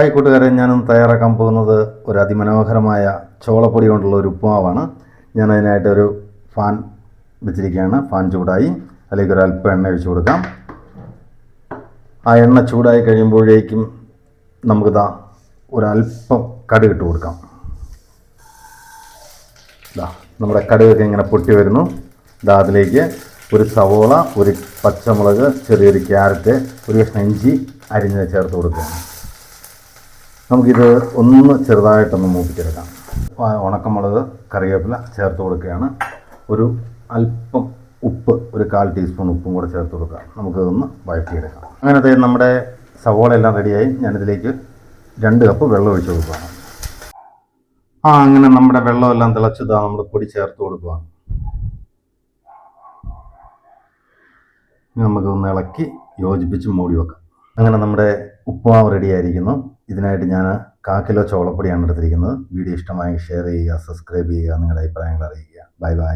Hi കൂട്ടുകാരെ, ഞാനിന്ന് തയ്യാറാക്കാൻ പോകുന്നത് ഒരു അതിമനോഹരമായ ചോളപ്പൊടി കൊണ്ടുള്ള ഒരു ഉപ്പുമാവാണ്. ഞാൻ അതിനായിട്ടൊരു ഫാൻ വെച്ചിരിക്കുകയാണ്. ഫാൻ ചൂടായി അതിലേക്ക് ഒരു അല്പം എണ്ണ ഒഴിച്ചു കൊടുക്കാം. ആ എണ്ണ ചൂടായി കഴിയുമ്പോഴേക്കും നമുക്കിതാ ഒരല്പം കടുക് ഇട്ട് കൊടുക്കാം. നമ്മുടെ കടുകൊക്കെ ഇങ്ങനെ പൊട്ടി വരുന്നു. അതിലേക്ക് ഒരു സവോള, ഒരു പച്ചമുളക്, ചെറിയൊരു ക്യാരറ്റ്, ഒരു കഷ്ണം ഇഞ്ചി അരിഞ്ഞ് ചേർത്ത് കൊടുക്കുകയാണ്. നമുക്കിത് ഒന്ന് ചെറുതായിട്ടൊന്ന് മൂപ്പിച്ചെടുക്കാം. ഉണക്കമുളക്, കറിവേപ്പില ചേർത്ത് കൊടുക്കുകയാണ്. ഒരു അല്പം ഉപ്പ്, ഒരു 1/4 ടീസ്പൂൺ ഉപ്പും കൂടെ ചേർത്ത് കൊടുക്കുക. നമുക്കിതൊന്ന് വഴറ്റിയെടുക്കാം. അങ്ങനത്തെ നമ്മുടെ സവോള എല്ലാം റെഡിയായി. ഞാനിതിലേക്ക് 2 കപ്പ് വെള്ളം ഒഴിച്ച് കൊടുക്കുകയാണ്. അങ്ങനെ നമ്മുടെ വെള്ളമെല്ലാം തിളച്ചതാ നമ്മൾ പൊടി ചേർത്ത് കൊടുക്കുകയാണ്. നമുക്കൊന്ന് ഇളക്കി യോജിപ്പിച്ച് മൂടി വെക്കാം. അങ്ങനെ നമ്മുടെ ഉപ്പുമാവ് റെഡിയായിരിക്കുന്നു. ഇതിനായിട്ട് ഞാൻ 1/4 കിലോ ചോളപ്പൊടിയാണ് എടുത്തിരിക്കുന്നത്. വീഡിയോ ഇഷ്ടമായി ഷെയർ ചെയ്യുക, സബ്സ്ക്രൈബ് ചെയ്യുക, നിങ്ങളുടെ അഭിപ്രായങ്ങൾ അറിയിക്കുക. Bye bye.